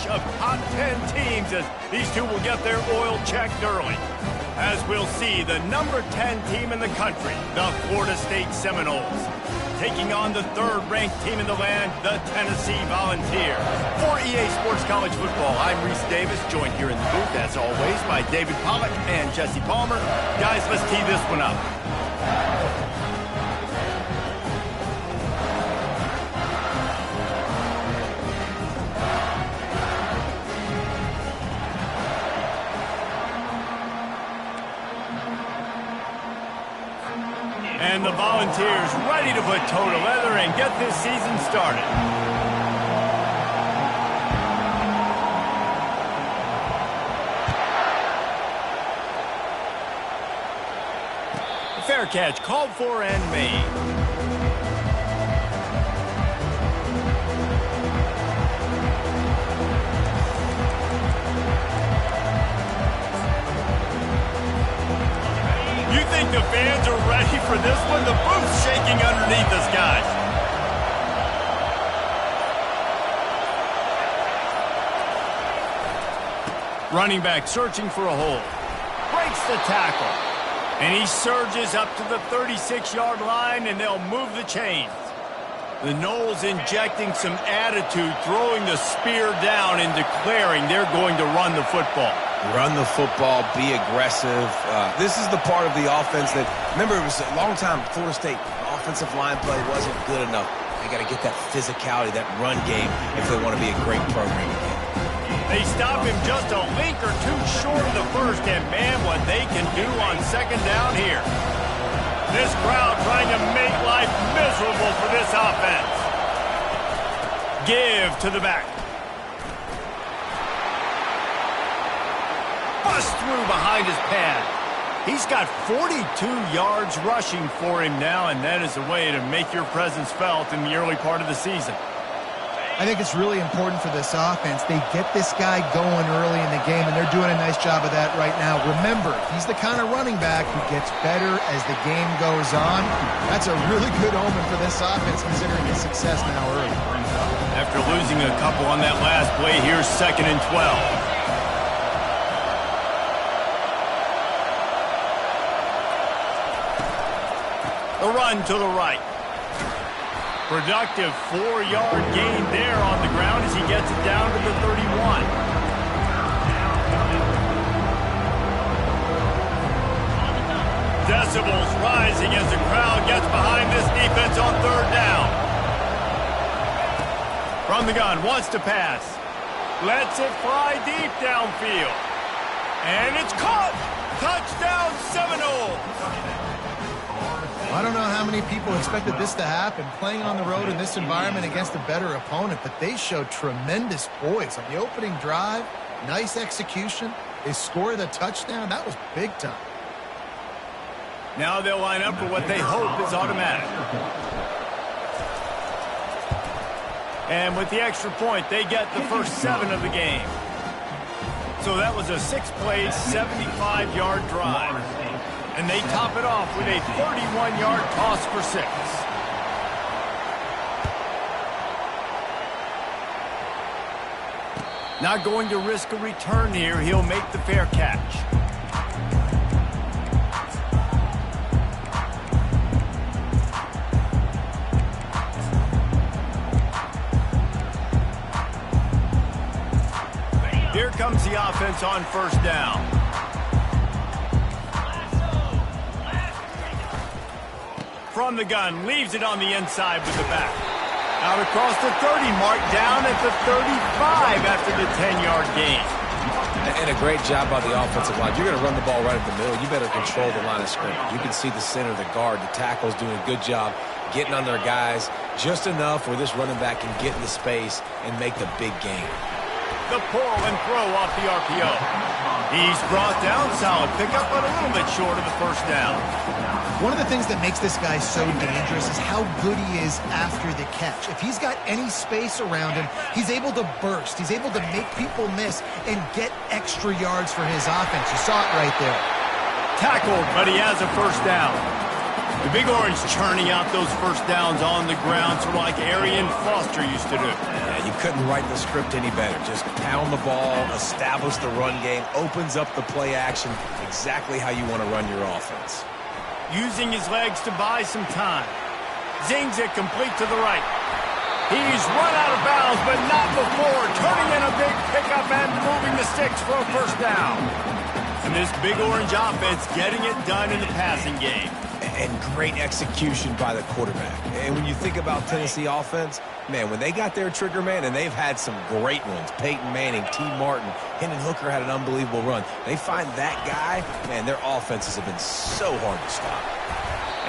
rush of top 10 teams as these two will get their oil checked early. As we'll see, the number 10 team in the country, the Florida State Seminoles, taking on the third-ranked team in the land, the Tennessee Volunteers. For EA Sports College Football, I'm Reese Davis, joined here in the booth, as always, by David Pollack and Jesse Palmer. Guys, let's tee this one up. And the Volunteers ready to put toe to leather and get this season started. Fair catch called for and made. You think the fans are ready for this one? The booth's shaking underneath us, guys. Running back searching for a hole. Breaks the tackle. And he surges up to the 36-yard line, and they'll move the chains. The Noles injecting some attitude, throwing the spear down and declaring they're going to run the football. Run the football, be aggressive. This is the part of the offense that, remember, it was a long time, Florida State, offensive line play wasn't good enough. They got to get that physicality, that run game, if they want to be a great program again. They stop him just a link or two short of the first, and man, what they can do on second down here. This crowd trying to make life miserable for this offense. Give to the back. Bust through behind his pad. He's got 42 yards rushing for him now, and that is a way to make your presence felt in the early part of the season. I think it's really important for this offense. They get this guy going early in the game, and they're doing a nice job of that right now. Remember, he's the kind of running back who gets better as the game goes on. That's a really good omen for this offense, considering his success now early. After losing a couple on that last play, here's 2nd and 12. A run to the right. Productive 4-yard gain there on the ground as he gets it down to the 31. Decibels rising as the crowd gets behind this defense on 3rd down. From the gun, wants to pass. Lets it fly deep downfield. And it's caught! Touchdown Seminoles! I don't know how many people expected this to happen, playing on the road in this environment against a better opponent, but they showed tremendous poise on the opening drive. Nice execution. They scored the touchdown. That was big time. Now they'll line up for what they hope is automatic. And with the extra point, they get the first 7 of the game. So that was a 6-play, 75-yard drive. And they top it off with a 31-yard toss for 6. Not going to risk a return here. He'll make the fair catch. Here comes the offense on 1st down. From the gun, leaves it on the inside with the back. Out across the 30 mark, down at the 35 after the 10-yard gain. And a great job by the offensive line. You're going to run the ball right at the middle. You better control the line of scrimmage. You can see the center, the guard, the tackle's doing a good job getting on their guys just enough where this running back can get into space and make the big game. The pull and throw off the RPO. He's brought down, solid pickup, but a little bit short of the first down. One of the things that makes this guy so dangerous is how good he is after the catch. If he's got any space around him, he's able to burst. He's able to make people miss and get extra yards for his offense. You saw it right there. Tackled, but he has a first down. The Big Orange churning out those first downs on the ground, sort of like Arian Foster used to do. Yeah, you couldn't write the script any better. Just pound the ball, establish the run game, opens up the play action, exactly how you want to run your offense. Using his legs to buy some time. Zings it complete to the right. He's run out of bounds, but not before. Turning in a big pickup and moving the sticks for a first down. And this Big Orange offense getting it done in the passing game. And great execution by the quarterback. And when you think about Tennessee offense, man, when they got their trigger man, and they've had some great ones, Peyton Manning, T. Martin, Hendon Hooker had an unbelievable run. They find that guy, man, their offenses have been so hard to stop.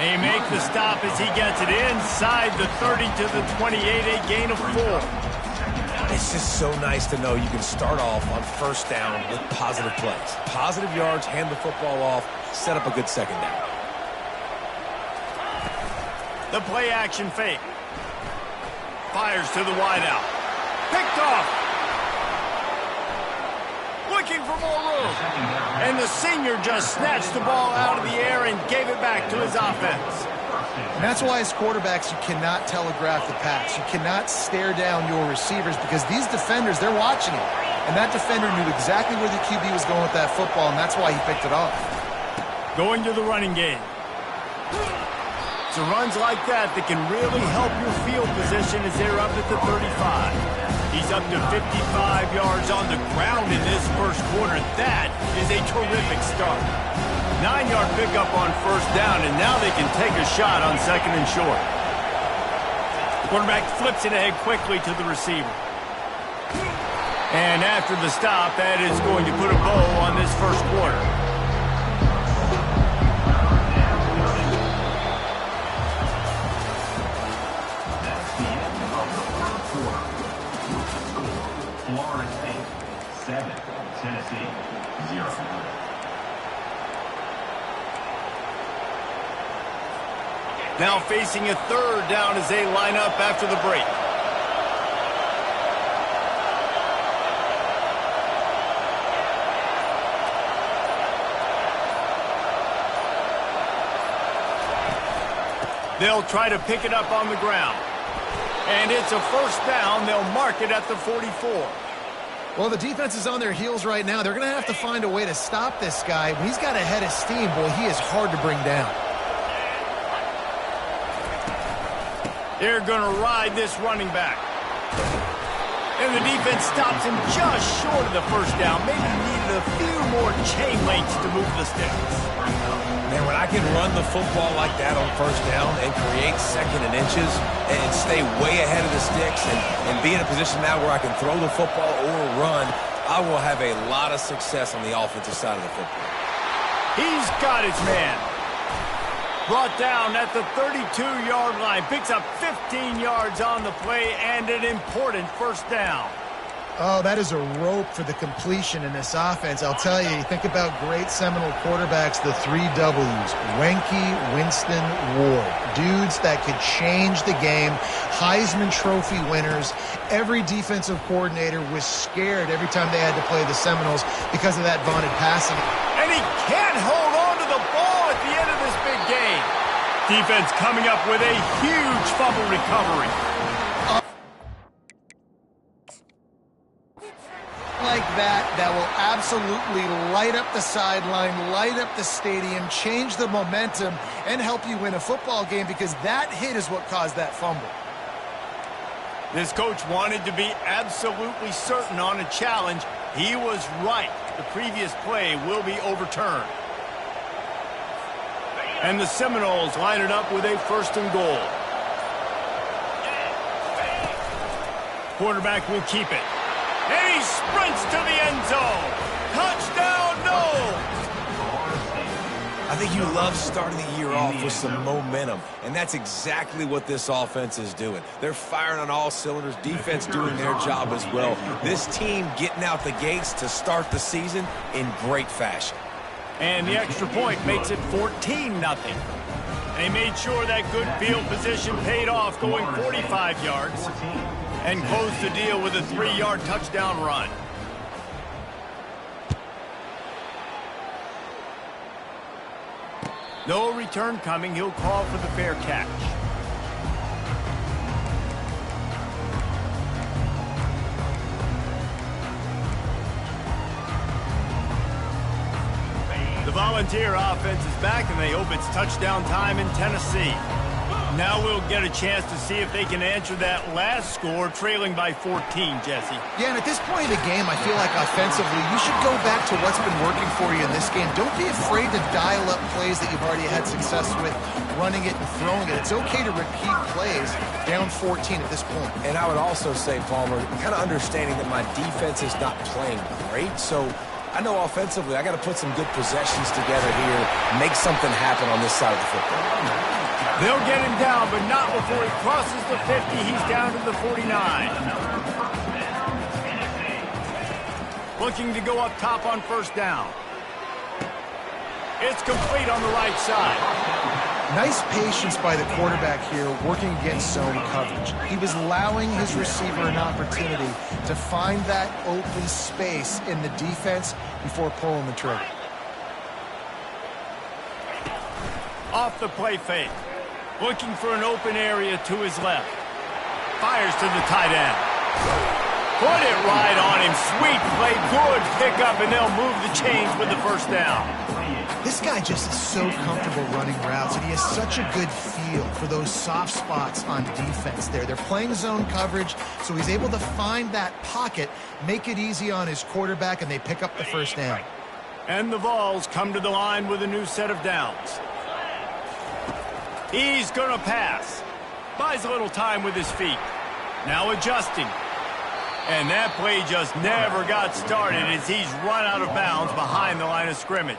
They make the stop as he gets it inside the 30 to the 28, a gain of 4. It's just so nice to know you can start off on first down with positive plays. Positive yards, hand the football off, set up a good second down. The play action fake. Fires to the wideout. Picked off. Looking for more room. And the senior just snatched the ball out of the air and gave it back to his offense. And that's why as quarterbacks you cannot telegraph the pass. You cannot stare down your receivers because these defenders, they're watching it. And that defender knew exactly where the QB was going with that football, and that's why he picked it off. Going to the running game. It's runs like that can really help your field position as they're up at the 35. He's up to 55 yards on the ground in this first quarter. That is a terrific start. 9-yard pickup on first down, and now they can take a shot on second and short. Quarterback flips it ahead quickly to the receiver. And after the stop, that is going to put a bow on this first quarter. Florida State 7, Tennessee 0. Now facing a third down as they line up after the break. They'll try to pick it up on the ground. And it's a first down. They'll mark it at the 44. Well, the defense is on their heels right now. They're going to have to find a way to stop this guy. When he's got a head of steam, boy, he is hard to bring down. They're going to ride this running back. And the defense stops him just short of the first down. Maybe needed a few more chain links to move the sticks. Man, when I can run the football like that on first down and create second and inches and stay way ahead of the sticks and be in a position now where I can throw the football or run, I will have a lot of success on the offensive side of the football. He's got his man. Brought down at the 32-yard line. Picks up 15 yards on the play and an important first down. Oh, that is a rope for the completion in this offense. I'll tell you, think about great Seminole quarterbacks, the 3 W's. Wenke, Winston, Ward. Dudes that could change the game. Heisman Trophy winners. Every defensive coordinator was scared every time they had to play the Seminoles because of that vaunted passing. And he can't hold on to the ball at the end of this big game. Defense coming up with a huge fumble recovery. Like that will absolutely light up the sideline, light up the stadium, change the momentum, and help you win a football game because that hit is what caused that fumble. This coach wanted to be absolutely certain on a challenge. He was right. The previous play will be overturned. And the Seminoles line it up with a first and goal. Quarterback will keep it. And he sprints to the end zone. Touchdown, Noles! I think you love starting the year off with some momentum, and that's exactly what this offense is doing. They're firing on all cylinders, defense doing their job as well. This team getting out the gates to start the season in great fashion. And the extra point makes it 14-0. They made sure that good field position paid off, going 45 yards. And closed the deal with a 3-yard touchdown run. No return coming. He'll call for the fair catch. The Volunteer offense is back, and they hope it's touchdown time in Tennessee. Now we'll get a chance to see if they can answer that last score, trailing by 14, Jesse. Yeah, and at this point of the game, I feel like offensively, you should go back to what's been working for you in this game. Don't be afraid to dial up plays that you've already had success with, running it and throwing it. It's okay to repeat plays down 14 at this point. And I would also say, Palmer, kind of understanding that my defense is not playing great, so I know offensively I got to put some good possessions together here, make something happen on this side of the football. They'll get him down, but not before he crosses the 50. He's down to the 49. Looking to go up top on first down. It's complete on the right side. Nice patience by the quarterback here, working against zone coverage. He was allowing his receiver an opportunity to find that open space in the defense before pulling the trigger. Off the play fake. Looking for an open area to his left. Fires to the tight end. Put it right on him. Sweet play. Good pickup, and they'll move the chains with the first down. This guy just is so comfortable running routes, and he has such a good feel for those soft spots on defense there. They're playing zone coverage, so he's able to find that pocket, make it easy on his quarterback, and they pick up the first down. And the Vols come to the line with a new set of downs. He's going to pass. Buys a little time with his feet. Now adjusting. And that play just never got started as he's run out of bounds behind the line of scrimmage.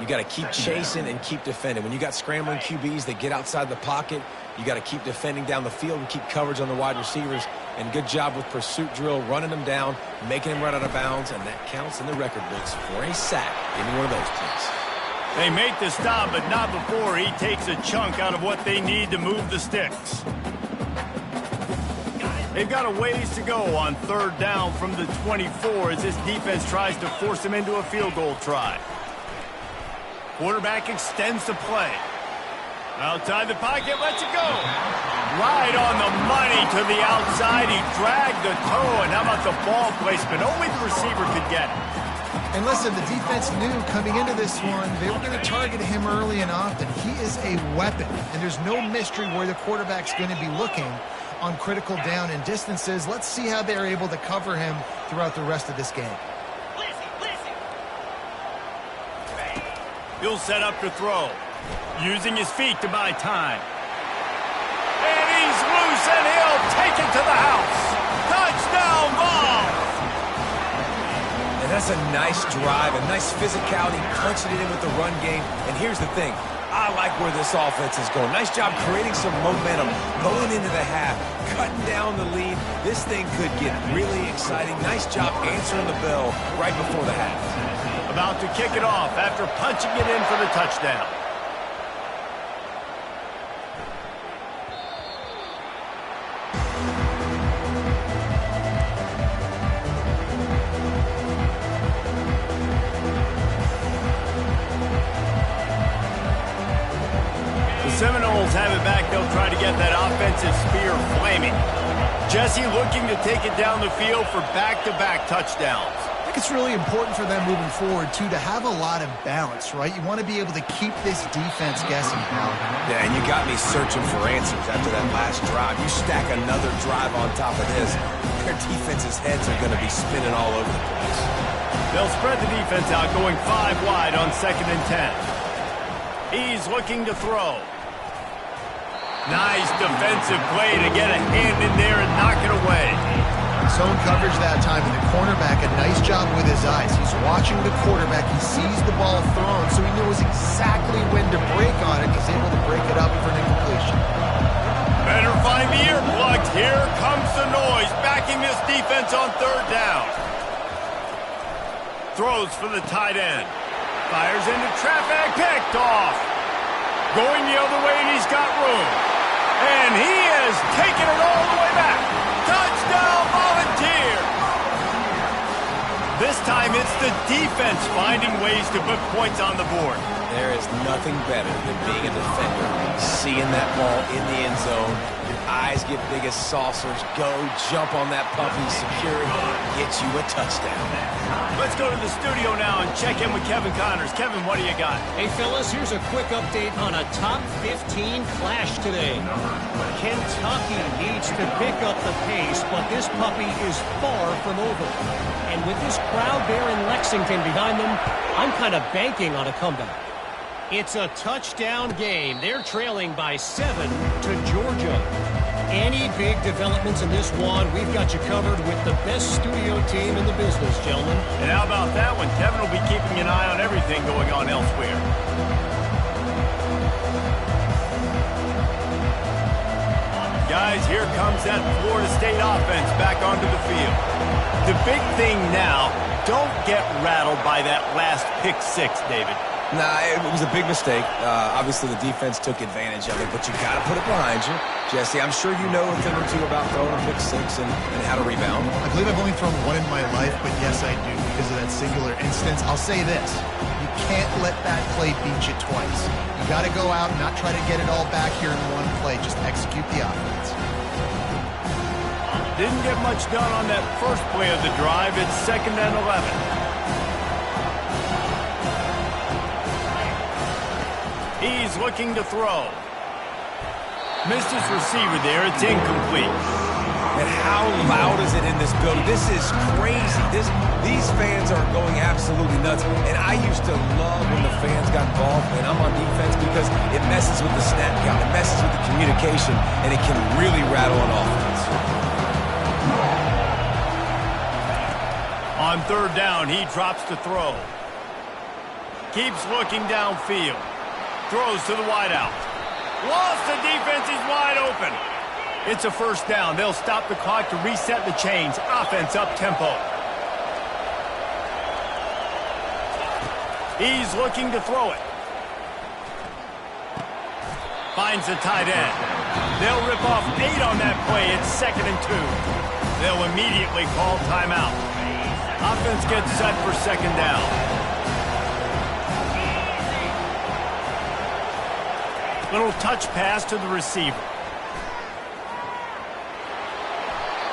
You got to keep chasing and keep defending. When you got scrambling QBs that get outside the pocket, you got to keep defending down the field and keep coverage on the wide receivers. And good job with pursuit drill, running them down, making them run out of bounds, and that counts in the record books for a sack. Give me one of those, please. They make the stop, but not before he takes a chunk out of what they need to move the sticks. They've got a ways to go on third down from the 24 as this defense tries to force him into a field goal try. Quarterback extends the play. Outside the pocket, lets it go. Right on the money to the outside. He dragged the toe, and how about the ball placement? Only the receiver could get it. And listen, the defense knew coming into this one, they were going to target him early and often. He is a weapon, and there's no mystery where the quarterback's going to be looking on critical down and distances. Let's see how they're able to cover him throughout the rest of this game. He'll set up to throw, using his feet to buy time. And he's loose, and he'll take it to the house. Touchdown ball! And that's a nice drive, a nice physicality, punching it in with the run game. And here's the thing. I like where this offense is going. Nice job creating some momentum, going into the half, cutting down the lead. This thing could get really exciting. Nice job answering the bell right before the half. About to kick it off after punching it in for the touchdown. Seminoles have it back. They'll try to get that offensive spear flaming. Jesse looking to take it down the field for back-to-back touchdowns. I think it's really important for them moving forward, too, to have a lot of balance, right? You want to be able to keep this defense guessing. Yeah, and you got me searching for answers after that last drive. You stack another drive on top of this, their defense's heads are going to be spinning all over the place. They'll spread the defense out, going 5 wide on 2nd and 10. He's looking to throw. Nice defensive play to get a hand in there and knock it away. Zone coverage that time, and the cornerback, a nice job with his eyes. He's watching the quarterback. He sees the ball thrown, so he knows exactly when to break on it. He's able to break it up for an incompletion. Better find the earplugs. Here comes the noise, backing this defense on third down. Throws for the tight end. Fires into traffic, picked off. Going the other way, and he's got room. And he has taken it all the way back. Touchdown, Volunteer! This time it's the defense finding ways to put points on the board. There is nothing better than being a defender, seeing that ball in the end zone. Your eyes get big as saucers. Go, jump on that puppy, secure it, get you a touchdown. Let's go to the studio now and check in with Kevin Connors. Kevin, what do you got? Hey, fellas, here's a quick update on a top 15 clash today. Kentucky needs to pick up the pace, but this puppy is far from over. And with this crowd there in Lexington behind them, I'm kind of banking on a comeback. It's a touchdown game. They're trailing by 7 to Georgia. Any big developments in this one, we've got you covered with the best studio team in the business, gentlemen. And how about that one? Kevin will be keeping an eye on everything going on elsewhere. Guys, here comes that Florida State offense back onto the field. The big thing now, don't get rattled by that last pick six, David. Nah, it was a big mistake. Obviously, the defense took advantage of it, but you got to put it behind you. Jesse, I'm sure you know a thing or two about throwing a pick six and how to rebound. I believe I've only thrown one in my life, but yes, I do because of that singular instance. I'll say this. You can't let that play beat you twice. You got to go out and not try to get it all back here in one play. Just execute the offense. Didn't get much done on that first play of the drive. It's 2nd and 11. He's looking to throw. Missed his receiver there. It's incomplete. And how loud is it in this building? This is crazy. These fans are going absolutely nuts. And I used to love when the fans got involved, and I'm on defense because it messes with the snap count. It messes with the communication, and it can really rattle an offense. On 3rd down, he drops to throw. Keeps looking downfield. Throws to the wideout. Lost the defense. He's wide open. It's a 1st down. They'll stop the clock to reset the chains. Offense up tempo. He's looking to throw it. Finds the tight end. They'll rip off 8 on that play. It's 2nd and 2. They'll immediately call timeout. Offense gets set for 2nd down. Little touch pass to the receiver.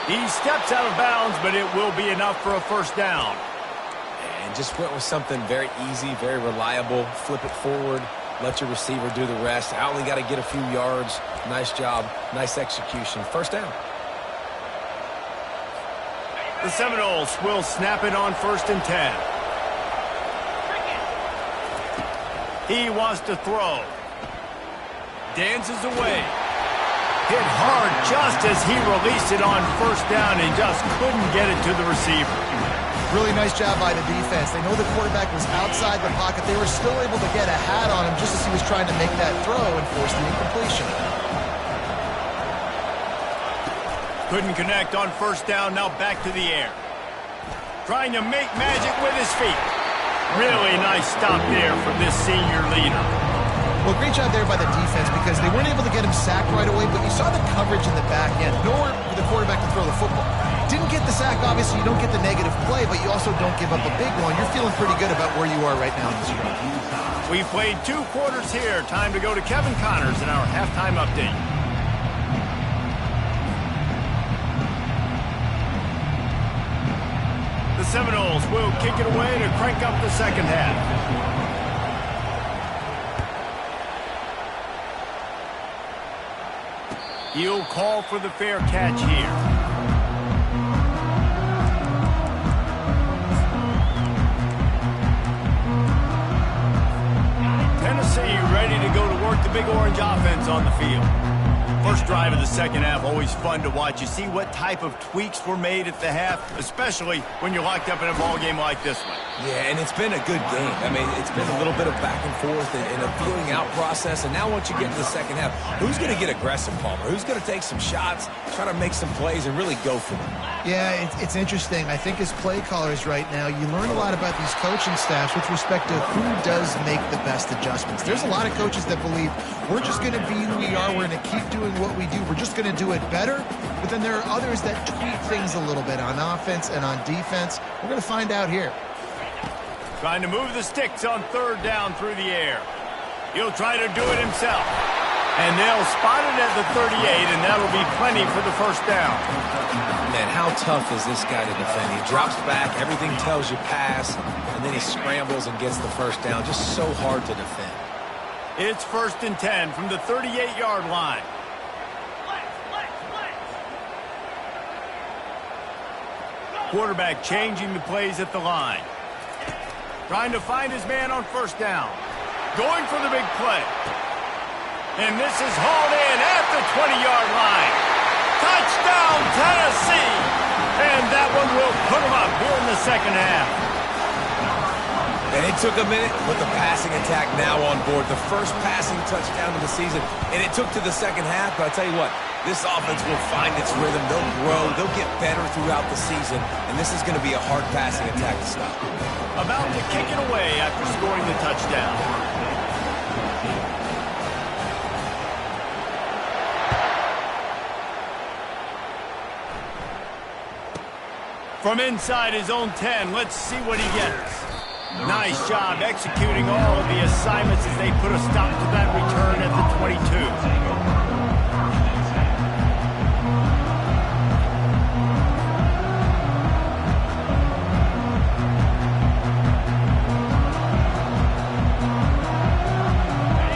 He steps out of bounds, but it will be enough for a 1st down. And just went with something very easy, very reliable. Flip it forward. Let your receiver do the rest. I only got to get a few yards. Nice job. Nice execution. 1st down. The Seminoles will snap it on 1st and 10. He wants to throw. Dances away. Hit hard just as he released it on 1st down and just couldn't get it to the receiver. Really nice job by the defense. They know the quarterback was outside the pocket. They were still able to get a hat on him just as he was trying to make that throw and force the incompletion. Couldn't connect on 1st down. Now back to the air. Trying to make magic with his feet. Really nice stop there from this senior leader. Well, great job there by the defense because they weren't able to get him sacked right away, but you saw the coverage in the back end. Nowhere for the quarterback to throw the football. Didn't get the sack, obviously. You don't get the negative play, but you also don't give up a big one. You're feeling pretty good about where you are right now in this run. We've played 2 quarters here. Time to go to Kevin Connors in our halftime update. The Seminoles will kick it away to crank up the 2nd half. He'll call for the fair catch here. Tennessee ready to go to work the Big Orange offense on the field. First drive of the 2nd half, always fun to watch. You see what type of tweaks were made at the half, especially when you're locked up in a ball game like this one. Yeah, and it's been a good game. I mean, it's been a little bit of back and forth and a feeling out process. And now once you get to the 2nd half, who's going to get aggressive, Palmer? Who's going to take some shots, try to make some plays, and really go for them? Yeah, it's interesting. I think as play callers right now, you learn a lot about these coaching staffs with respect to who does make the best adjustments. There's a lot of coaches that believe we're just going to be who we are. We're going to keep doing what we do. We're just going to do it better. But then there are others that tweak things a little bit on offense and on defense. We're going to find out here. Trying to move the sticks on third down through the air. He'll try to do it himself. And they'll spot it at the 38, and that'll be plenty for the first down. Man, how tough is this guy to defend? He drops back, everything tells you pass, and then he scrambles and gets the first down. Just so hard to defend. It's 1st and 10 from the 38-yard line. Quarterback changing the plays at the line. Trying to find his man on first down. Going for the big play. And this is hauled in at the 20-yard line. Touchdown, Tennessee! And that one will put them up here in the second half. And it took a minute, but the passing attack now on board. The first passing touchdown of the season, and it took to the second half. But I tell you what, this offense will find its rhythm. They'll grow. They'll get better throughout the season, and this is going to be a hard passing attack to stop. About to kick it away after scoring the touchdown. From inside his own 10, let's see what he gets. Nice job executing all of the assignments as they put a stop to that return at the 22.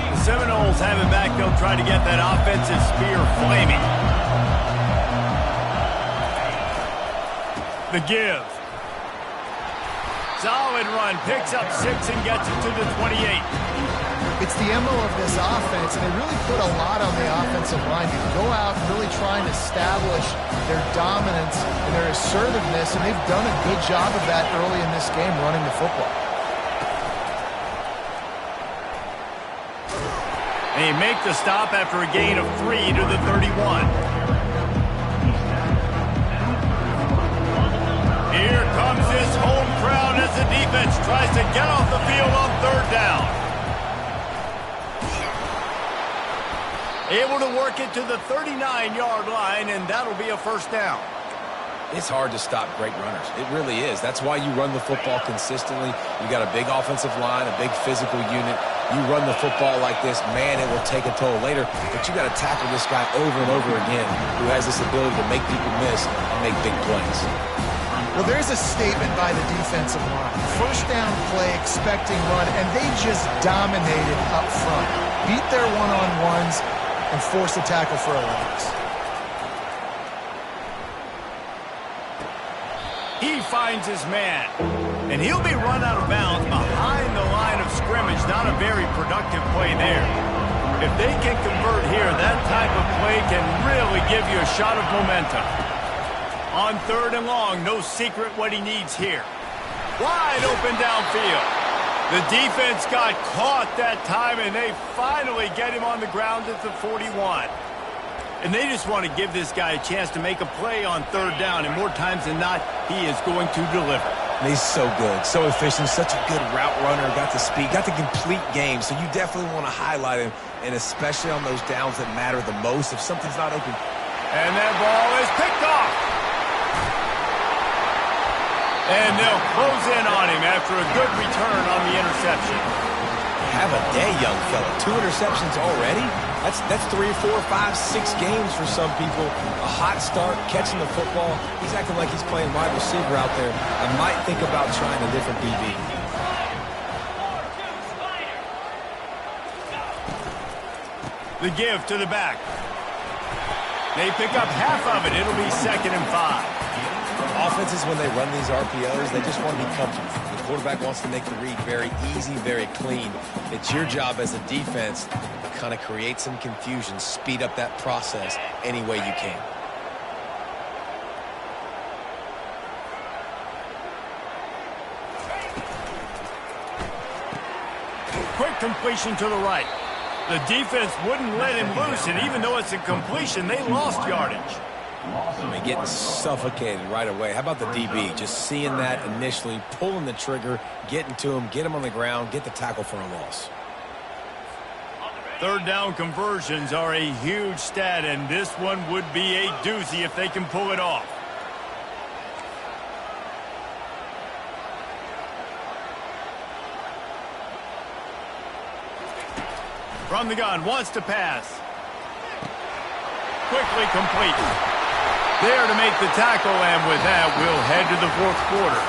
The Seminoles have it back. They'll try to get that offensive spear flaming. The give. Solid run, picks up 6 and gets it to the 28. It's the MO of this offense, and they really put a lot on the offensive line to go out and really try and establish their dominance and their assertiveness, and they've done a good job of that early in this game running the football. They make the stop after a gain of 3 to the 31. Here comes this home crowd as the defense tries to get off the field on third down. Able to work it to the 39-yard line, and that'll be a first down. It's hard to stop great runners. It really is. That's why you run the football consistently. You got a big offensive line, a big physical unit. You run the football like this, man, it will take a toll later. But you got to tackle this guy over and over again who has this ability to make people miss and make big plays. Well, there's a statement by the defensive line. First down play, expecting run, and they just dominated up front. Beat their one-on-ones and forced a tackle for a loss. He finds his man, and he'll be run out of bounds behind the line of scrimmage. Not a very productive play there. If they can convert here, that type of play can really give you a shot of momentum. On third and long, no secret what he needs here. Wide open downfield. The defense got caught that time, and they finally get him on the ground at the 41. And they just want to give this guy a chance to make a play on third down, and more times than not, he is going to deliver. He's so good, so efficient, such a good route runner, got the speed, got the complete game, so you definitely want to highlight him, and especially on those downs that matter the most if something's not open. And that ball is picked off. And they'll close in on him after a good return on the interception. Have a day, young fella. 2 interceptions already? That's 3, 4, 5, 6 games for some people. A hot start, catching the football. He's acting like he's playing wide receiver out there. I might think about trying a different DB. The give to the back. They pick up half of it. It'll be 2nd and 5. Offenses, when they run these RPOs, they just want to be comfortable. The quarterback wants to make the read very easy, very clean. It's your job as a defense to kind of create some confusion, speed up that process any way you can. Quick completion to the right. The defense wouldn't let him loose, and even though it's a completion, they lost yardage. I mean, getting suffocated right away. How about the DB? Just seeing that initially, pulling the trigger, getting to him, get him on the ground, get the tackle for a loss. Third down conversions are a huge stat, and this one would be a doozy if they can pull it off. From the gun, wants to pass. Quickly complete. There to make the tackle, and with that, we'll head to the fourth quarter.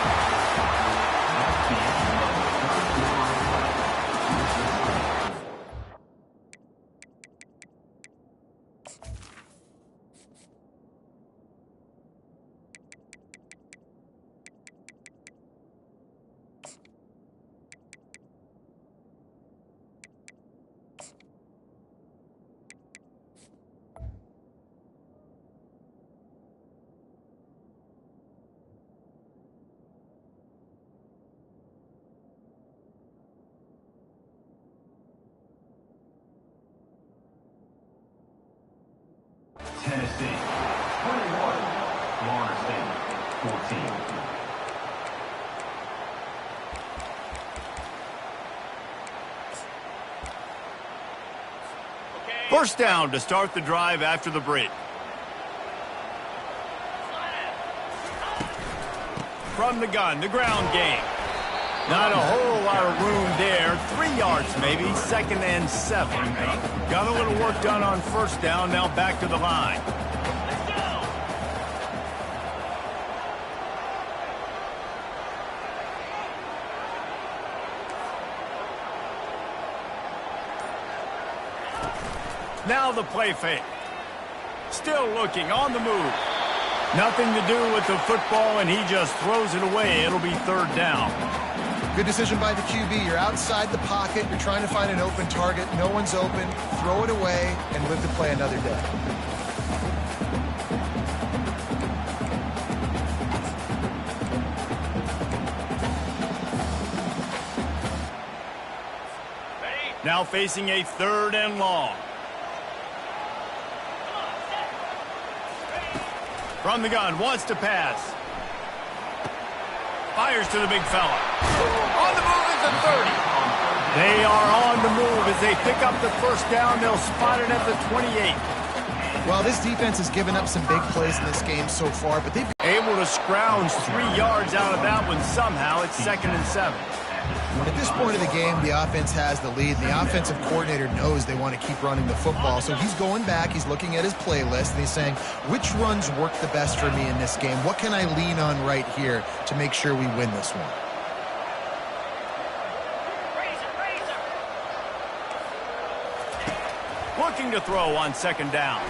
Tennessee, 21. Florida State, 14. First down to start the drive after the break. From the gun, the ground game. Not a whole lot of room there. 3 yards maybe, 2nd and 7. Got a little work done on first down, now back to the line. Now the play fake. Still looking, on the move. Nothing to do with the football, and he just throws it away. It'll be 3rd down. Good decision by the QB. You're outside the pocket. You're trying to find an open target. No one's open. Throw it away and live to play another day. Now facing a 3rd and long. From the gun, wants to pass. Fires to the big fella. On the move at the 30. They are on the move as they pick up the first down. They'll spot it at the 28. Well, this defense has given up some big plays in this game so far, but they've able to scrounge 3 yards out of that one somehow. It's 2nd and 7. At this point of the game, the offense has the lead, and the offensive coordinator knows they want to keep running the football. So he's going back, he's looking at his playlist, and he's saying, which runs work the best for me in this game? What can I lean on right here to make sure we win this one? Looking to throw on 2nd down.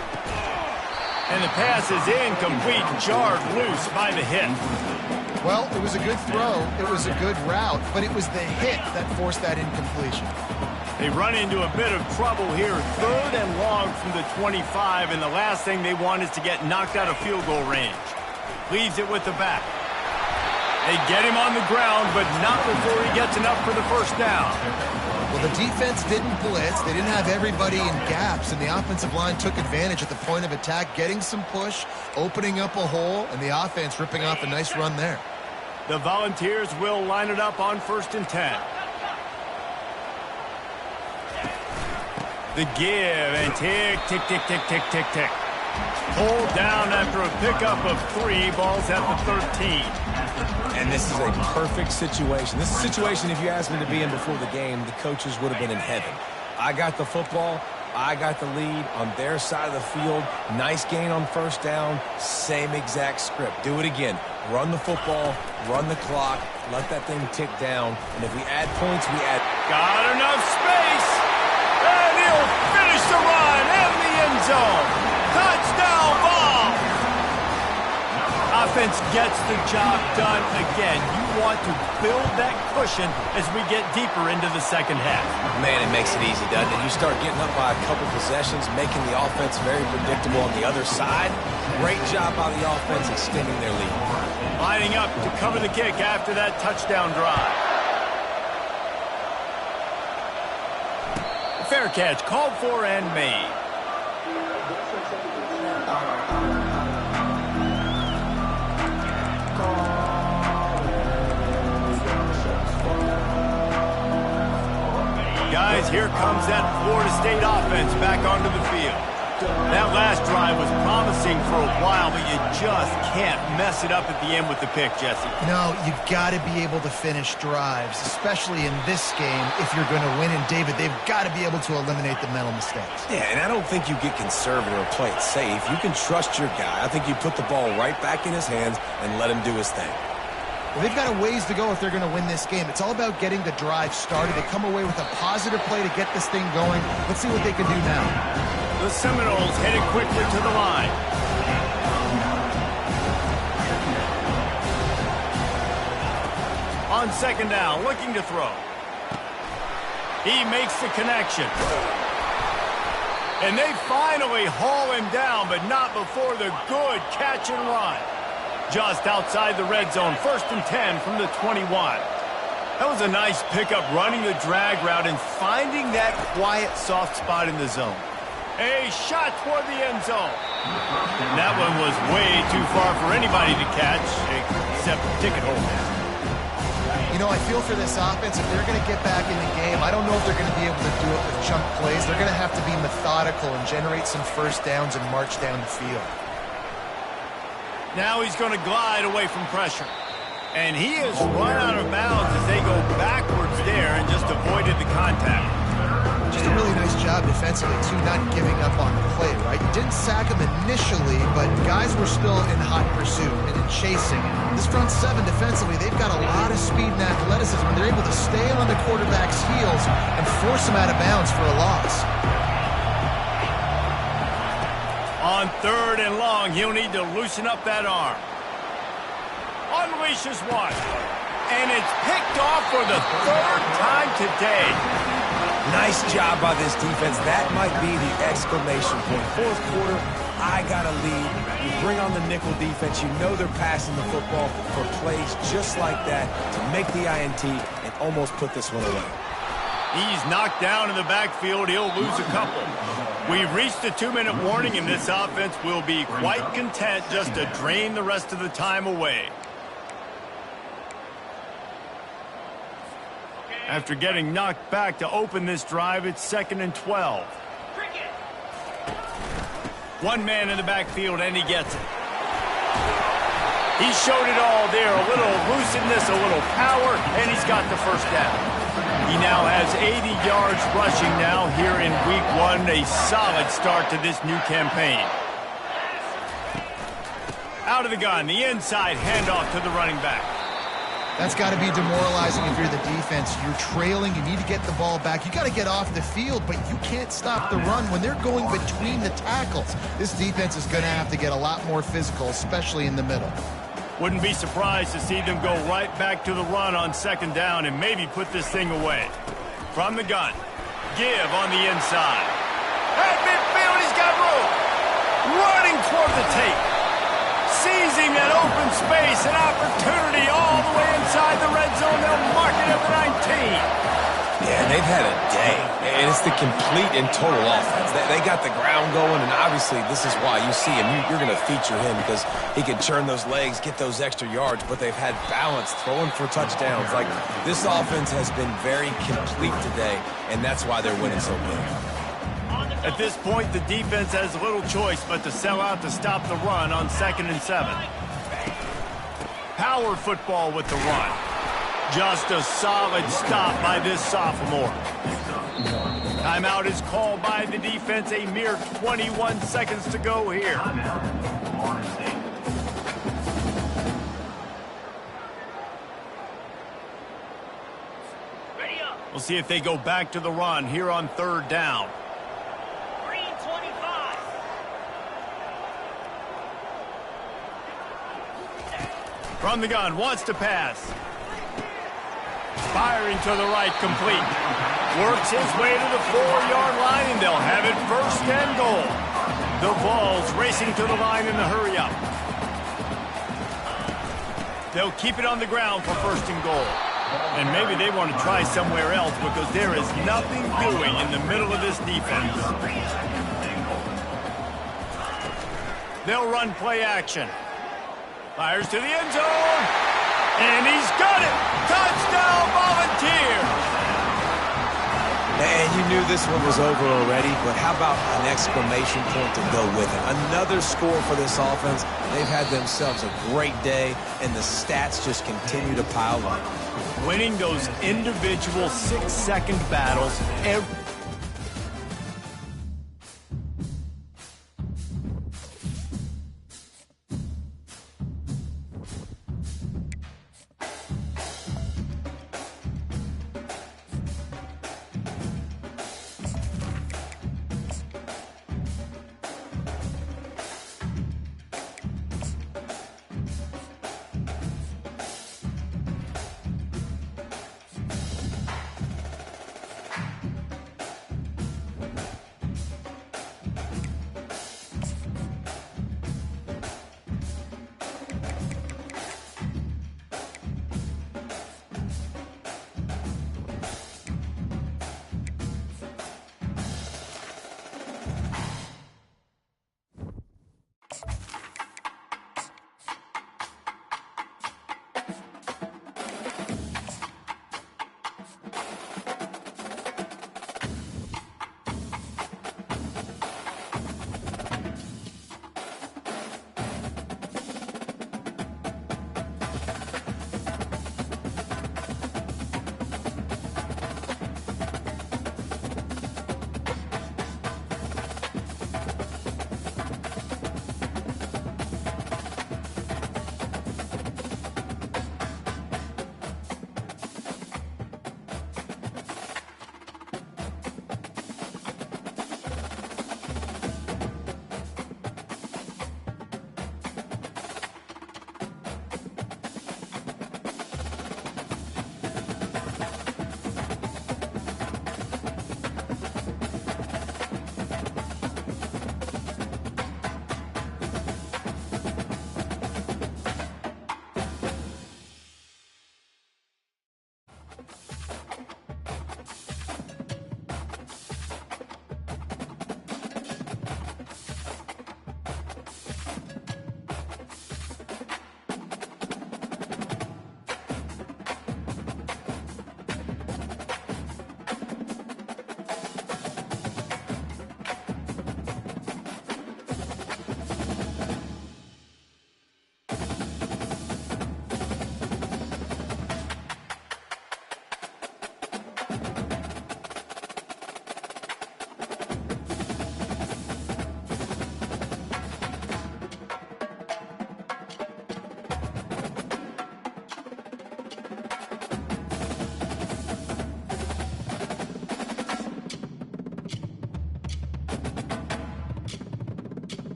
And the pass is incomplete, jarred loose by the hit. Well, it was a good throw, it was a good route, but it was the hit that forced that incompletion. They run into a bit of trouble here. 3rd and long from the 25, and the last thing they want is to get knocked out of field goal range. Leaves it with the back. They get him on the ground, but not before he gets enough for the first down. Well, the defense didn't blitz. They didn't have everybody in gaps, and the offensive line took advantage at the point of attack, getting some push, opening up a hole, and the offense ripping off a nice run there. The Volunteers will line it up on 1st and 10. The give, and tick, tick, tick, tick, tick, tick, tick. Pulled down after a pickup of 3, balls at the 13. And this is a perfect situation. This is a situation, if you asked me to be in before the game, the coaches would have been in heaven. I got the football. I got the lead on their side of the field. Nice gain on first down. Same exact script. Do it again. Run the football. Run the clock. Let that thing tick down. And if we add points, we add... Got enough space. And he'll finish the run in the end zone. Touchdown ball. Offense gets the job done again. You want to build that cushion as we get deeper into the second half. Man, it makes it easy, doesn't it? You start getting up by a couple possessions, making the offense very predictable on the other side. Great job by the offense extending their lead. Lining up to cover the kick after that touchdown drive. Fair catch called for and made. Guys, here comes that Florida State offense back onto the field. That last drive was promising for a while, but you just can't mess it up at the end with the pick, Jesse. No, you got to be able to finish drives, especially in this game if you're going to win. And, David, they've got to be able to eliminate the mental mistakes. Yeah, and I don't think you get conservative or play it safe. You can trust your guy. I think you put the ball right back in his hands and let him do his thing. Well, they've got a ways to go if they're going to win this game. It's all about getting the drive started. They come away with a positive play to get this thing going. Let's see what they can do now. The Seminoles headed quickly to the line. On second down, looking to throw. He makes the connection. And they finally haul him down, but not before the good catch and run. Just outside the red zone, 1st and 10 from the 21. That was a nice pickup, running the drag route and finding that quiet, soft spot in the zone. A shot toward the end zone. That one was way too far for anybody to catch, except ticket holders. You know, I feel for this offense, if they're going to get back in the game, I don't know if they're going to be able to do it with chunk plays. They're going to have to be methodical and generate some first downs and march down the field. Now he's going to glide away from pressure. And he is run out of bounds as they go backwards there and just avoided the contact. Just a really nice job defensively, too, not giving up on the play, right? You didn't sack him initially, but guys were still in hot pursuit and in chasing. This front seven defensively, they've got a lot of speed and athleticism. They're able to stay on the quarterback's heels and force him out of bounds for a loss. On 3rd and long, he'll need to loosen up that arm. Unleashes one. And it's picked off for the 3rd time today. Nice job by this defense. That might be the exclamation point. 4th quarter, I got a lead. You bring on the nickel defense. You know they're passing the football for plays just like that to make the INT and almost put this one away. He's knocked down in the backfield. He'll lose a couple. We've reached a 2-minute warning, and this offense will be quite content just to drain the rest of the time away. After getting knocked back to open this drive, it's 2nd and 12. One man in the backfield, and he gets it. He showed it all there. A little looseness, a little power, and he's got the first down. He now has 80 yards rushing now here in Week 1. A solid start to this new campaign. Out of the gun, the inside handoff to the running back. That's got to be demoralizing if you're the defense. You're trailing. You need to get the ball back. You got to get off the field, but you can't stop the run when they're going between the tackles. This defense is going to have to get a lot more physical, especially in the middle. Wouldn't be surprised to see them go right back to the run on 2nd down and maybe put this thing away. From the gun, give on the inside. At midfield, he's got room. Running toward the tape. Seizing that open space, an opportunity all the way inside the red zone. They'll mark it at the 19. Yeah, they've had a day, and it's the complete and total offense. They got the ground going, and obviously this is why you see him. You're going to feature him because he can churn those legs, get those extra yards, but they've had balance, throwing for touchdowns. Like, this offense has been very complete today, and that's why they're winning so big. At this point, the defense has little choice but to sell out to stop the run on 2nd and 7. Power football with the run. Just a solid stop by this sophomore. Timeout is called by the defense. A mere 21 seconds to go here. We'll see if they go back to the run here on 3rd down. From the gun, wants to pass. Firing to the right, complete. Works his way to the 4-yard line, and they'll have it 1st and goal. The Vols racing to the line in the hurry-up. They'll keep it on the ground for 1st and goal. And maybe they want to try somewhere else because there is nothing doing in the middle of this defense. They'll run play action. Fires to the end zone. And he's got it. Touchdown, Volunteers. And you knew this one was over already, but how about an exclamation point to go with it? Another score for this offense. They've had themselves a great day, and the stats just continue to pile up. Winning those individual 6-second battles every